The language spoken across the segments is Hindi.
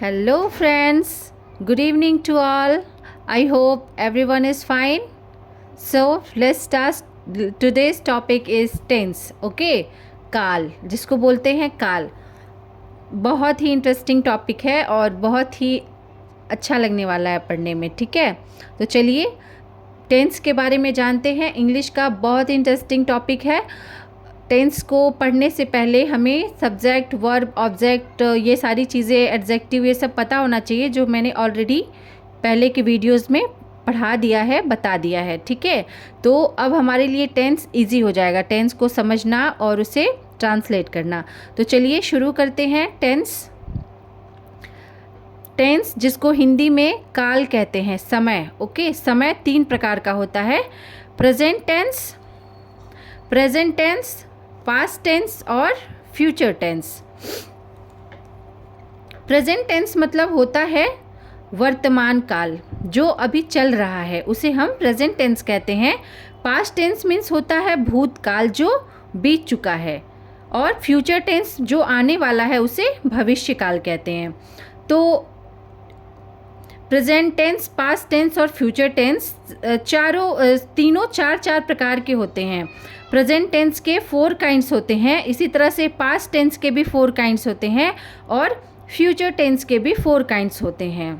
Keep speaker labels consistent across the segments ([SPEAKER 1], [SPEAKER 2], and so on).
[SPEAKER 1] Hello friends, good evening to all. I hope everyone is fine. So let's start. Today's topic is tense. Okay, काल, जिसको बोलते हैं काल, बहुत ही इंटरेस्टिंग टॉपिक है और बहुत ही अच्छा लगने वाला है पढ़ने में. ठीक है, तो चलिए टेंस के बारे में जानते हैं. इंग्लिश का बहुत इंटरेस्टिंग टॉपिक है. टेंस को पढ़ने से पहले हमें सब्जेक्ट, वर्ब, ऑब्जेक्ट, ये सारी चीज़ें, एडजेक्टिव, ये सब पता होना चाहिए, जो मैंने ऑलरेडी पहले के वीडियोस में पढ़ा दिया है, बता दिया है. ठीक है, तो अब हमारे लिए टेंस इजी हो जाएगा, टेंस को समझना और उसे ट्रांसलेट करना. तो चलिए शुरू करते हैं. टेंस जिसको हिंदी में काल कहते हैं, समय. ओके, समय 3 प्रकार का होता है: प्रेजेंट टेंस, पास्ट टेंस और फ्यूचर टेंस. प्रेजेंट टेंस मतलब होता है वर्तमान काल, जो अभी चल रहा है, उसे हम प्रेजेंट टेंस कहते हैं. पास्ट टेंस मीन्स होता है भूतकाल, जो बीत चुका है. और फ्यूचर टेंस जो आने वाला है, उसे भविष्य काल कहते हैं. तो प्रेजेंट टेंस, पास्ट टेंस और फ्यूचर टेंस तीनों चार प्रकार के होते हैं. प्रेजेंट टेंस के 4 काइंड्स होते हैं, इसी तरह से पास्ट टेंस के भी 4 काइंड्स होते हैं और फ्यूचर टेंस के भी 4 काइंड्स होते हैं.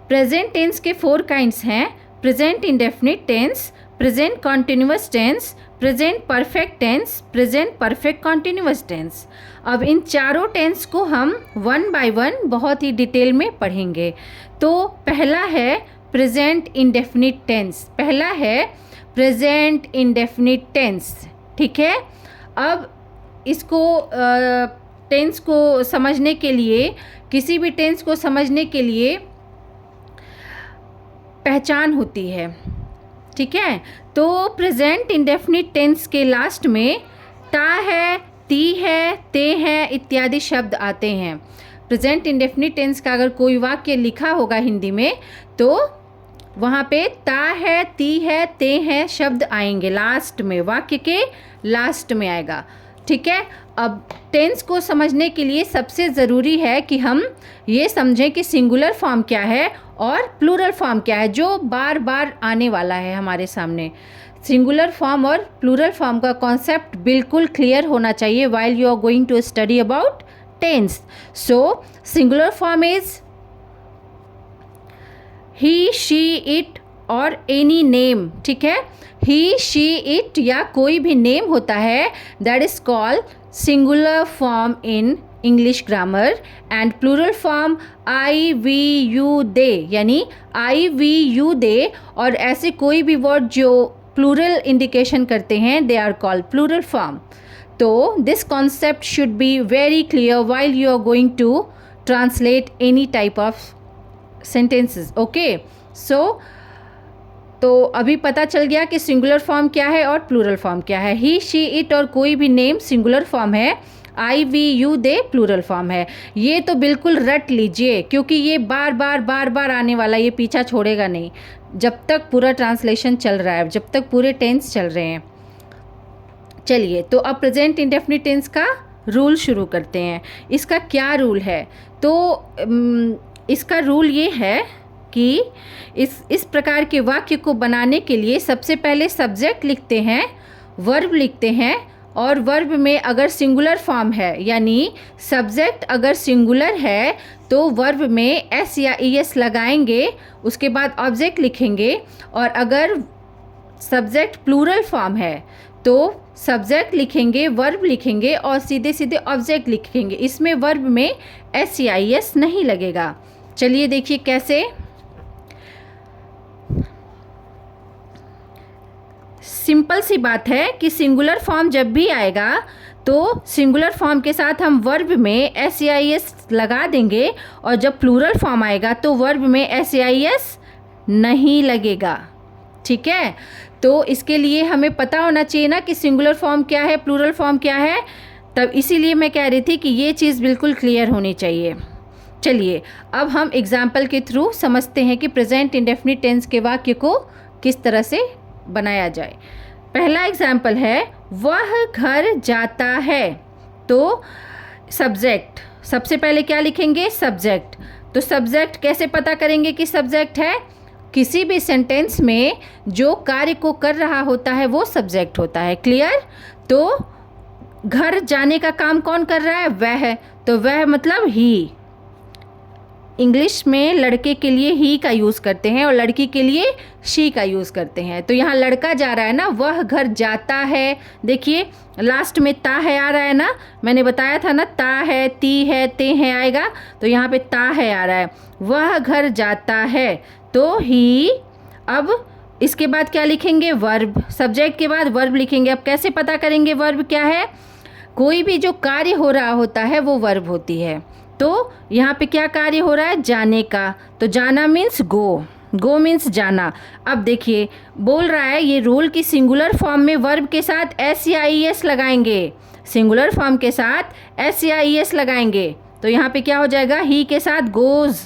[SPEAKER 1] प्रेजेंट टेंस के 4 काइंड्स हैं: present indefinite tense, present continuous tense, present perfect tense, present perfect continuous tense. अब इन चारों टेंस को हम 1 बाय 1 बहुत ही डिटेल में पढ़ेंगे. तो पहला है present indefinite tense. Present indefinite tense. ठीक है, अब इसको टेंस को समझने के लिए, किसी भी टेंस को समझने के लिए पहचान होती है. ठीक है, तो प्रेजेंट इंडेफिनिट टेंस के लास्ट में ता है, ती है, ते है इत्यादि शब्द आते हैं. प्रेजेंट इंडेफिनिट टेंस का अगर कोई वाक्य लिखा होगा हिंदी में, तो वहाँ पे ता है, ती है, ते है शब्द आएंगे लास्ट में, वाक्य के लास्ट में आएगा. ठीक है, अब टेंस को समझने के लिए सबसे ज़रूरी है कि हम ये समझें कि सिंगुलर फॉर्म क्या है और प्लूरल फॉर्म क्या है, जो बार बार आने वाला है हमारे सामने. सिंगुलर फॉर्म और प्लूरल फॉर्म का कॉन्सेप्ट बिल्कुल क्लियर होना चाहिए while you are going to study about tense. So singular form is he, she, it और एनी नेम. ठीक है, ही, शी, इट या कोई भी नेम होता है, that is called singular form in English grammar. And plural form I, we, you, they, यानी आई, वी, यू, दे और ऐसे कोई भी वर्ड जो प्लूरल इंडिकेशन करते हैं, they are called plural form. तो this concept should be very clear while you are going to translate any type of sentences. Okay, so तो अभी पता चल गया कि सिंगुलर फॉर्म क्या है और प्लूरल फॉर्म क्या है. ही, शी, इट और कोई भी नेम सिंगुलर फॉर्म है, I, we, you, they plural form है. ये तो बिल्कुल रट लीजिए, क्योंकि ये बार बार आने वाला, ये पीछा छोड़ेगा नहीं जब तक पूरा ट्रांसलेशन चल रहा है, जब तक पूरे टेंस चल रहे हैं. चलिए, तो अब प्रेजेंट इंडेफिनिट टेंस का रूल शुरू करते हैं. इसका क्या रूल है? तो इसका रूल ये है कि इस प्रकार के वाक्य को बनाने के लिए सबसे पहले सब्जेक्ट लिखते हैं, वर्ब लिखते हैं, और वर्ब में अगर सिंगुलर फॉर्म है, यानी सब्जेक्ट अगर सिंगुलर है, तो वर्ब में एस या ई एस लगाएंगे, उसके बाद ऑब्जेक्ट लिखेंगे. और अगर सब्जेक्ट प्लूरल फॉर्म है, तो सब्जेक्ट लिखेंगे, वर्ब लिखेंगे और सीधे सीधे ऑब्जेक्ट लिखेंगे. इसमें वर्ब में एस या ई एस नहीं लगेगा. चलिए देखिए कैसे. सिंपल सी बात है कि सिंगुलर फॉर्म जब भी आएगा, तो सिंगुलर फॉर्म के साथ हम वर्ब में एस या ई एस लगा देंगे, और जब प्लूरल फॉर्म आएगा तो वर्ब में एस या ई एस नहीं लगेगा. ठीक है, तो इसके लिए हमें पता होना चाहिए ना कि सिंगुलर फॉर्म क्या है, प्लूरल फॉर्म क्या है. तब इसीलिए मैं कह रही थी कि ये चीज़ बिल्कुल क्लियर होनी चाहिए. चलिए, अब हम एग्जाम्पल के थ्रू समझते हैं कि प्रेजेंट इंडेफिनिट टेंस के वाक्य को किस तरह से बनाया जाए. पहला एग्जाम्पल है, वह घर जाता है. तो सब्जेक्ट सबसे पहले क्या लिखेंगे? सब्जेक्ट। तो सब्जेक्ट कैसे पता करेंगे कि सब्जेक्ट है? किसी भी सेंटेंस में जो कार्य को कर रहा होता है वो सब्जेक्ट होता है। क्लियर? तो घर जाने का काम कौन कर रहा है? वह। तो वह मतलब ही। इंग्लिश में लड़के के लिए ही का यूज़ करते हैं और लड़की के लिए शी का यूज़ करते हैं। तो यहाँ लड़का जा रहा है ना, वह घर जाता है। देखिए लास्ट में ता है आ रहा है ना, मैंने बताया था ना, ता है, ती है, ते है आएगा, तो यहाँ पे ता है आ रहा है। वह घर जाता है तो ही। अब इसके बाद क्या लिखेंगे? वर्ब। सब्जेक्ट के बाद वर्ब लिखेंगे। अब कैसे पता करेंगे वर्ब क्या है? कोई भी जो कार्य हो रहा होता है वो वर्ब होती है। तो यहाँ पे क्या कार्य हो रहा है? जाने का। तो जाना मीन्स गो। गो मीन्स जाना। अब देखिए बोल रहा है ये रूल की सिंगुलर फॉर्म में वर्ब के साथ एस या ई एस लगाएंगे। सिंगुलर फॉर्म के साथ एस या ई एस लगाएंगे तो यहाँ पे क्या हो जाएगा? ही के साथ गोज,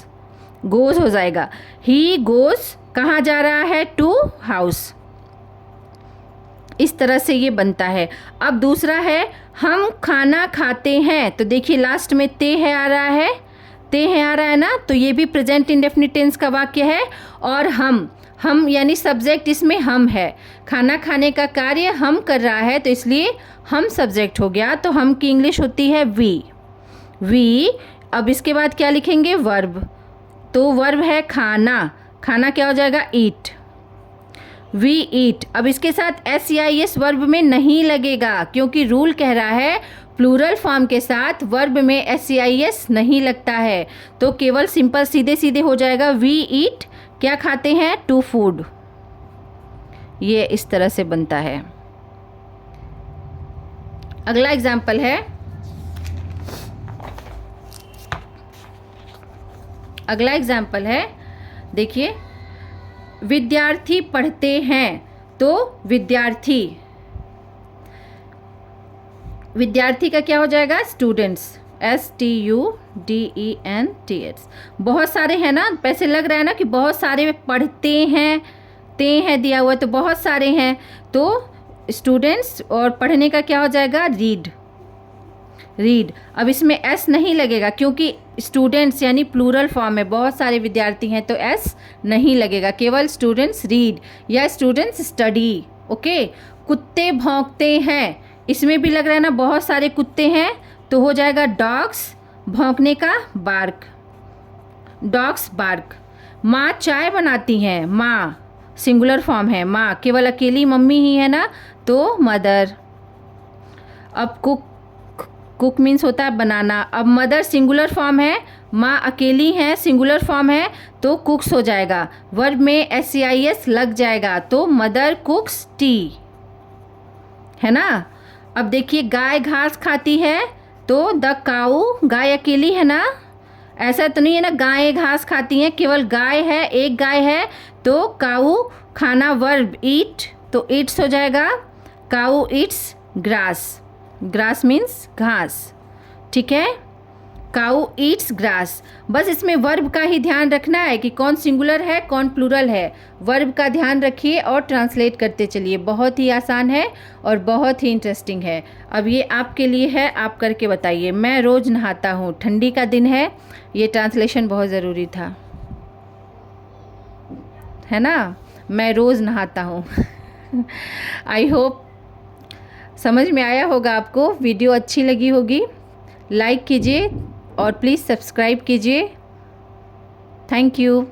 [SPEAKER 1] गोज हो जाएगा। ही गोज कहाँ जा रहा है? To house. इस तरह से ये बनता है। अब दूसरा है हम खाना खाते हैं। तो देखिए लास्ट में ते है आ रहा है, ते है आ रहा है ना, तो ये भी प्रेजेंट इंडेफिनिट टेंस का वाक्य है। और हम यानी सब्जेक्ट इसमें हम है। खाना खाने का कार्य हम कर रहा है तो इसलिए हम सब्जेक्ट हो गया। तो हम की इंग्लिश होती है वी। वी। अब इसके बाद क्या लिखेंगे? वर्ब। तो वर्ब है खाना। खाना क्या हो जाएगा? ईट। We eat. अब इसके साथ एस या एस वर्ब में नहीं लगेगा क्योंकि रूल कह रहा है प्लूरल फॉर्म के साथ वर्ब में एस या एस नहीं लगता है। तो केवल सिंपल सीधे सीधे हो जाएगा वी ईट। क्या खाते हैं? To food. ये इस तरह से बनता है। अगला एग्जाम्पल है, अगला एग्जाम्पल है, देखिए विद्यार्थी पढ़ते हैं। तो विद्यार्थी, विद्यार्थी का क्या हो जाएगा? स्टूडेंट्स। STUDENTS। बहुत सारे हैं ना, पैसे लग रहा है ना कि बहुत सारे पढ़ते हैं, ते हैं दिया हुआ तो बहुत सारे हैं। तो स्टूडेंट्स और पढ़ने का क्या हो जाएगा? रीड। रीड। अब इसमें एस नहीं लगेगा क्योंकि स्टूडेंट्स यानी प्लूरल फॉर्म में बहुत सारे विद्यार्थी हैं तो एस नहीं लगेगा, केवल स्टूडेंट्स रीड या स्टूडेंट्स स्टडी। ओके। कुत्ते भौंकते हैं, इसमें भी लग रहा है ना बहुत सारे कुत्ते हैं तो हो जाएगा डॉग्स। भौंकने का बार्क, डॉग्स बार्क। माँ चाय बनाती हैं। माँ सिंगुलर फॉर्म है, माँ केवल अकेली मम्मी ही है ना तो मदर। अब कुक, कुक मीन्स होता है बनाना। अब मदर सिंगुलर फॉर्म है, माँ अकेली है सिंगुलर फॉर्म है तो कुक्स हो जाएगा। वर्ब में SCIS लग जाएगा तो मदर कुक्स टी, है ना। अब देखिए गाय घास खाती है तो द काऊ, गाय अकेली है ना, ऐसा तो नहीं है ना गाय घास खाती हैं, केवल गाय है, एक गाय है तो काऊ। खाना वर्ब ईट तो ईट्स हो जाएगा। काऊ ईट्स ग्रास, ग्रास मीन्स घास। ठीक है, काऊ ईट्स ग्रास। बस इसमें वर्ब का ही ध्यान रखना है कि कौन सिंगुलर है कौन प्लूरल है। वर्ब का ध्यान रखिए और ट्रांसलेट करते चलिए। बहुत ही आसान है और बहुत ही इंटरेस्टिंग है। अब ये आपके लिए है, आप करके बताइए। मैं रोज़ नहाता हूँ, ठंडी का दिन है, ये ट्रांसलेशन बहुत ज़रूरी था, है ना। मैं रोज़ नहाता हूँ। आई होप समझ में आया होगा आपको। वीडियो अच्छी लगी होगी, लाइक कीजिए और प्लीज़ सब्सक्राइब कीजिए। Thank you.